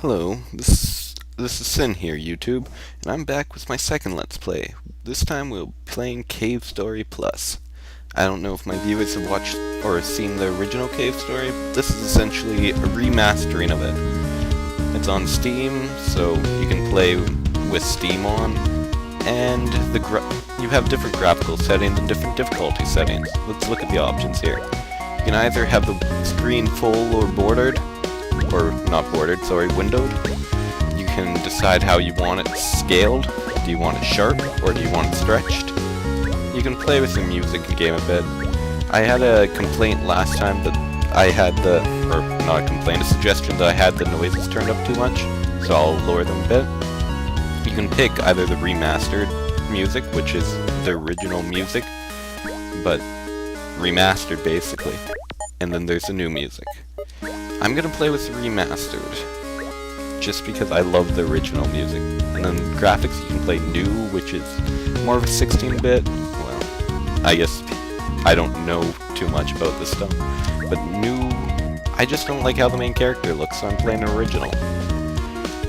Hello, this is Synn here, YouTube, and I'm back with my second Let's Play. This time we'll be playing Cave Story Plus. I don't know if my viewers have watched or seen the original Cave Story, but this is essentially a remastering of it. It's on Steam, so you can play with Steam on, and you have different graphical settings and different difficulty settings. Let's look at the options here. You can either have the screen full or bordered, or not bordered, sorry, windowed. You can decide how you want it scaled. Do you want it sharp, or do you want it stretched? You can play with the music and game a bit. I had a complaint last time that I had or not a complaint, a suggestion that I had the noises turned up too much, so I'll lower them a bit. You can pick either the remastered music, which is the original music, but remastered basically, and then there's the new music. I'm gonna play with the remastered, just because I love the original music. And then graphics, you can play new, which is more of a 16-bit. Well, I guess I don't know too much about this stuff, but new, I just don't like how the main character looks, so I'm playing an original.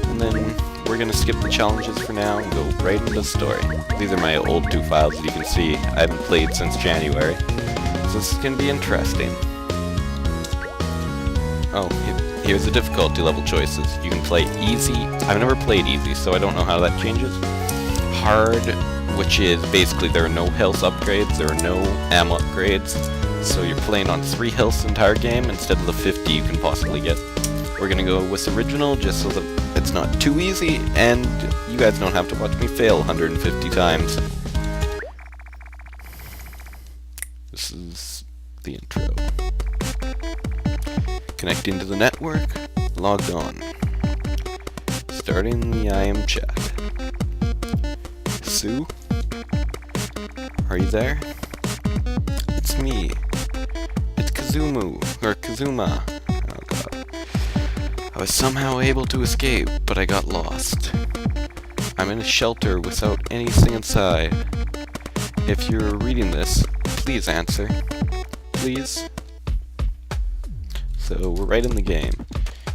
And then we're gonna skip the challenges for now and go right into the story. These are my old two files, as you can see. I haven't played since January, so this is gonna be interesting. Oh, here's the difficulty level choices. You can play easy. I've never played easy, so I don't know how that changes. Hard, which is basically there are no health upgrades, there are no ammo upgrades, so you're playing on 3 health the entire game instead of the 50 you can possibly get. We're gonna go with original just so that it's not too easy, and you guys don't have to watch me fail 150 times. This is the intro. Connecting to the network, logged on. Starting the IM chat. Sue? Are you there? It's me. It's Kazuma. Oh god. I was somehow able to escape, but I got lost. I'm in a shelter without anything inside. If you're reading this, please answer. Please? So we're right in the game.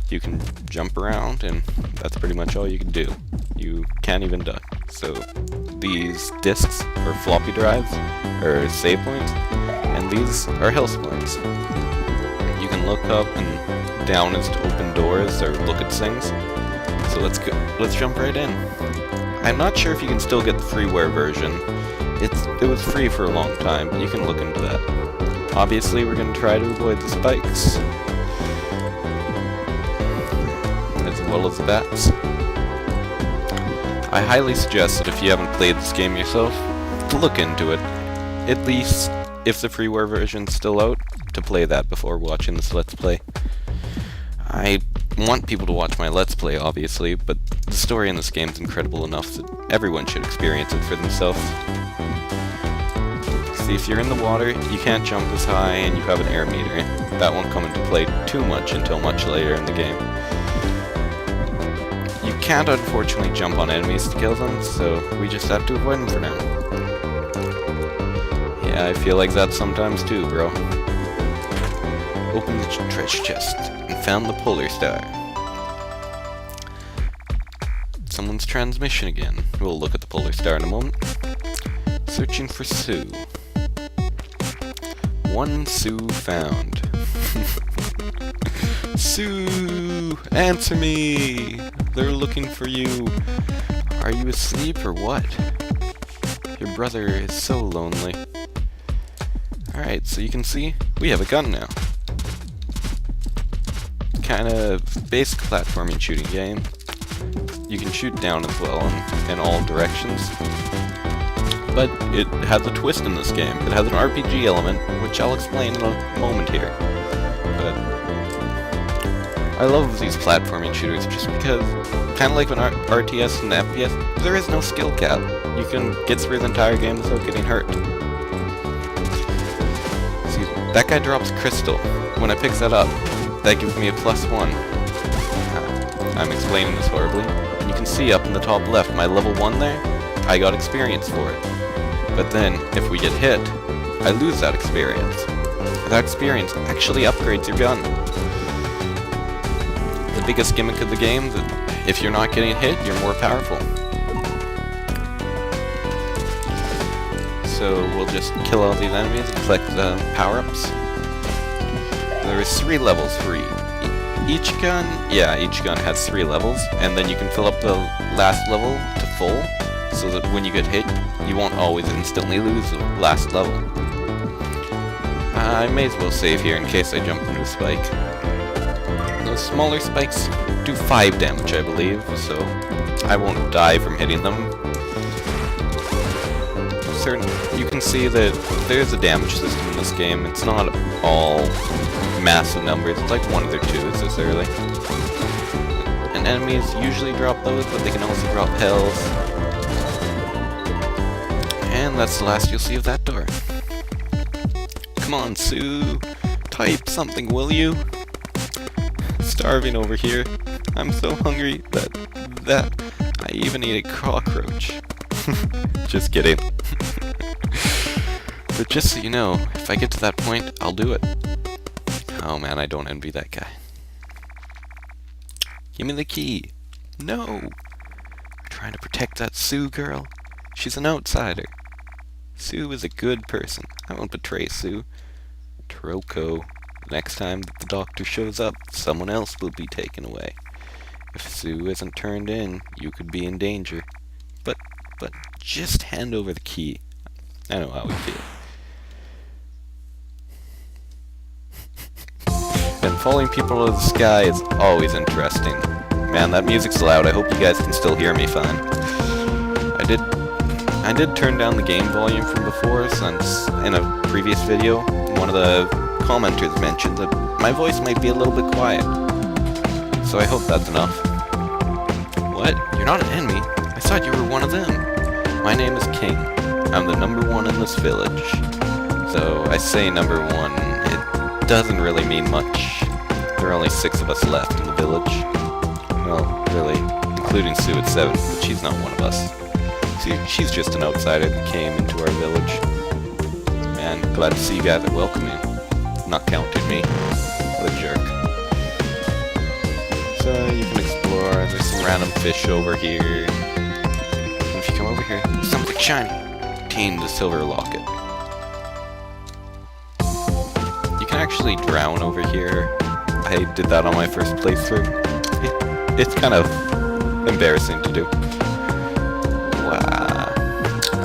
You can jump around, and that's pretty much all you can do. You can't even duck. So these discs, or floppy drives, are save points, and these are health points. You can look up and down is to open doors or look at things. So let's jump right in. I'm not sure if you can still get the freeware version. It was free for a long time, but you can look into that. Obviously, we're going to try to avoid the spikes, as well as the bats. I highly suggest that if you haven't played this game yourself, to look into it. At least, if the freeware version's still out, to play that before watching this Let's Play. I want people to watch my Let's Play, obviously, but the story in this game is incredible enough that everyone should experience it for themselves. See, if you're in the water, you can't jump as high, and you have an air meter. That won't come into play too much until much later in the game. You can't unfortunately jump on enemies to kill them, so we just have to avoid them for now. Yeah, I feel like that sometimes too, bro. Open the treasure chest and found the polar star. Someone's transmission again. We'll look at the polar star in a moment. Searching for Sue. One Sue found. Sue! Answer me! They're looking for you. Are you asleep or what? Your brother is so lonely. Alright, so you can see, we have a gun now. Kind of basic platforming shooting game. You can shoot down as well in all directions. But it has a twist in this game. It has an RPG element, which I'll explain in a moment here. But I love these platforming shooters just because, kind of like an RTS and FPS, there is no skill cap. You can get through the entire game without getting hurt. See, that guy drops crystal. When I pick that up, that gives me a +1. I'm explaining this horribly. And you can see up in the top left, my level 1 there, I got experience for it. But then, if we get hit, I lose that experience. That experience actually upgrades your gun. The biggest gimmick of the game, that if you're not getting hit, you're more powerful. So we'll just kill all these enemies and collect power-ups. There is 3 levels for each gun. Yeah, each gun has 3 levels, and then you can fill up the last level to full, so that when you get hit, you won't always instantly lose the last level. I may as well save here in case I jump into a spike. Those smaller spikes do 5 damage, I believe, so I won't die from hitting them. You can see that there's a damage system in this game. It's not all massive numbers. It's like 1 or 2 this early. And enemies usually drop those, but they can also drop health. And that's the last you'll see of that door. Come on, Sue. Type something, will you? Starving over here. I'm so hungry that I even ate a cockroach. Just kidding. But just so you know, if I get to that point, I'll do it. Oh man, I don't envy that guy. Give me the key. No! I'm trying to protect that Sue girl. She's an outsider. Sue is a good person. I won't betray Sue. Troko. Next time that the doctor shows up, someone else will be taken away. If Sue isn't turned in, you could be in danger. But just hand over the key. I know how we feel. And falling people out of the sky is always interesting. Man, that music's loud. I hope you guys can still hear me fine. I did turn down the game volume from before, since in a previous video, one of the commenters mentioned that my voice might be a little bit quiet. So I hope that's enough. What? You're not an enemy? I thought you were one of them. My name is King. I'm the #1 in this village. So I say #1, it doesn't really mean much. There are only 6 of us left in the village. Well, really, including Sue at 7, but she's not one of us. See, she's just an outsider that came into our village. Man, glad to see you guys are welcoming. Not counting me. What a jerk. So you can explore. There's some random fish over here. And if you come over here, there's something shiny. Obtain the silver locket. You can actually drown over here. I did that on my first playthrough. It's kind of embarrassing to do. Wow.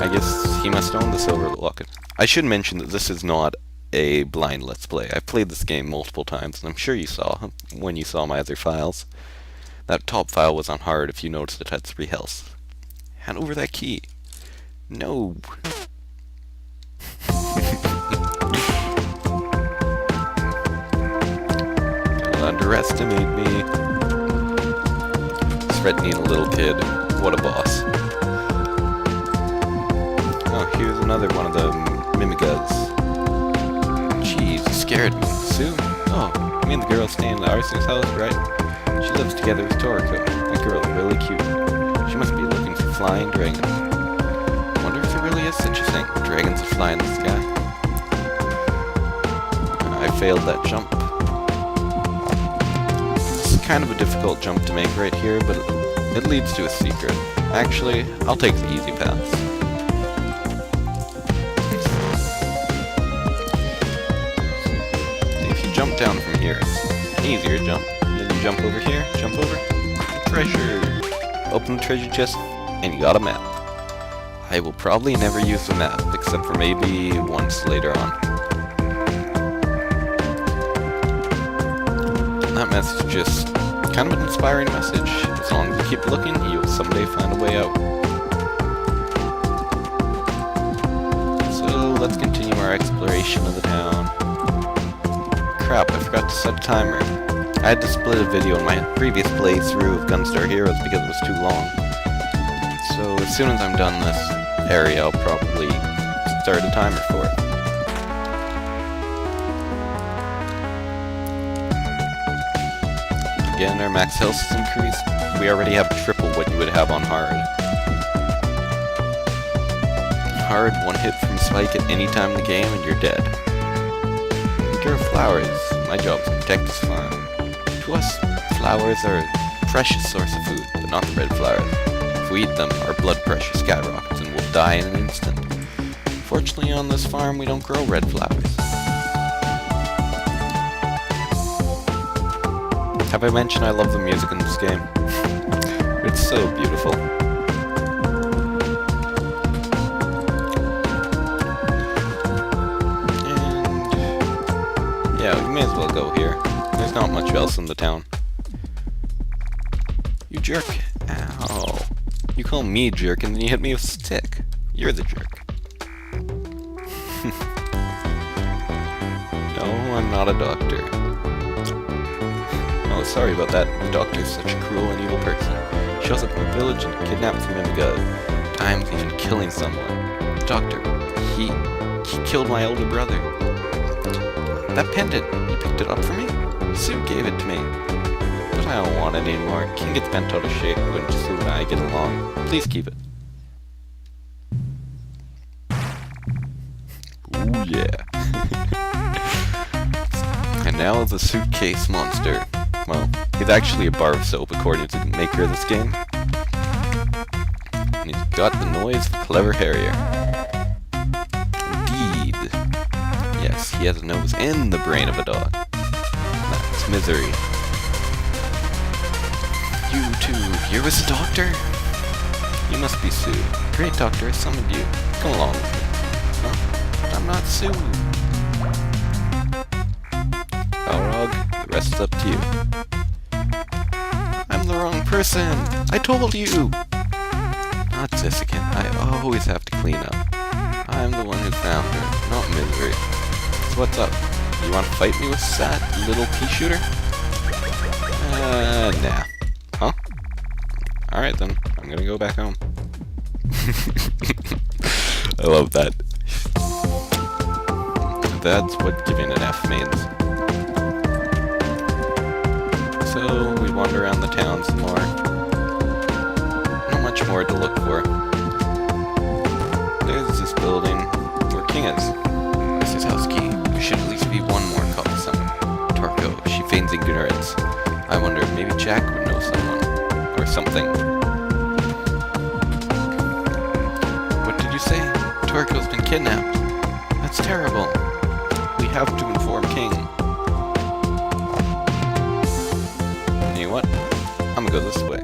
I guess he must own the silver locket. I should mention that this is not a blind Let's Play. I've played this game multiple times, and I'm sure you saw when you saw my other files. That top file was on hard if you noticed it had 3 health. Hand over that key. No. Don't underestimate me. Threatening a little kid. What a boss. Oh, here's another one of the mimigas. Jeez, you scared me. Sue? Oh, me and the girl staying at Arcene's house, right? She lives together with Toriko. That girl is really cute. She must be looking for flying dragons. Wonder if there really is such a thing. Dragons that fly in the sky. I failed that jump. It's kind of a difficult jump to make right here, but it leads to a secret. Actually, I'll take the easy paths. If you jump down from here, it's an easier jump. Then you jump over here, jump over. Treasure! Open the treasure chest, and you got a map. I will probably never use the map, except for maybe once later on. That message is just kind of an inspiring message. As long as you keep looking, you'll someday find a way out. So let's continue our exploration of the town. Crap, I forgot to set a timer. I had to split a video in my previous playthrough of Gunstar Heroes because it was too long. So as soon as I'm done this area, I'll probably start a timer for it. Again, our max health is increased. We already have triple what you would have on hard. Hard, 1 hit from Spike at any time in the game and you're dead. Grow flowers. My job is to protect this farm. To us, Flowers are a precious source of food, but not the red flowers. If we eat them, our blood pressure skyrockets and we'll die in an instant. Fortunately, on this farm, we don't grow red flowers. Have I mentioned I love the music in this game? It's so beautiful. And yeah, we may as well go here. There's not much else in the town. You jerk. Ow. You call me jerk and then you hit me with a stick. You're the jerk. No, I'm not a doctor. Oh, sorry about that. The doctor's such a cruel and evil person. He shows up in the village and kidnaps men and guys. Times even killing someone. The doctor, he killed my older brother. That pendant, you picked it up for me? Sue gave it to me. But I don't want it anymore. King gets bent out of shape when Sue and I get along. Please keep it. Ooh yeah. And now the suitcase monster. Well, he's actually a bar of soap according to the maker of this game. And he's got the noise of a clever harrier. Indeed. Yes, he has a nose and the brain of a dog. That's misery. You too, you're a doctor? You must be Sue. Great doctor, I summoned you. Come along with me. Huh? But I'm not Sue. Balrog, the rest is up to you. I'm the wrong person! I told you! Not Sissican, I always have to clean up. I'm the one who found her, not Misery. So what's up? You want to fight me with that little pea shooter? Nah. Huh? Alright then, I'm gonna go back home. I love that. That's what giving an F means. So, we wander around the town some more. Not much more to look for. There's this building where King is. This is house key. There should at least be one more called someone. Torko, she feigns ignorance. I wonder if maybe Jack would know someone. Or something. What did you say? Torko's been kidnapped. That's terrible. We have to inform King. You know what? I'm gonna go this way.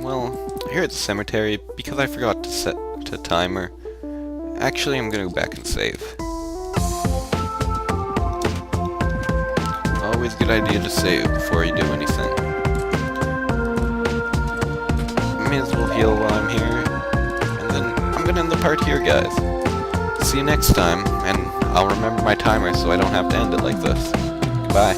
Well, here at the cemetery, because I forgot to set a timer, actually I'm gonna go back and save. Always a good idea to save before you do anything. May as well heal while I'm here, and then I'm gonna end the part here, guys. See you next time, and I'll remember my timer so I don't have to end it like this.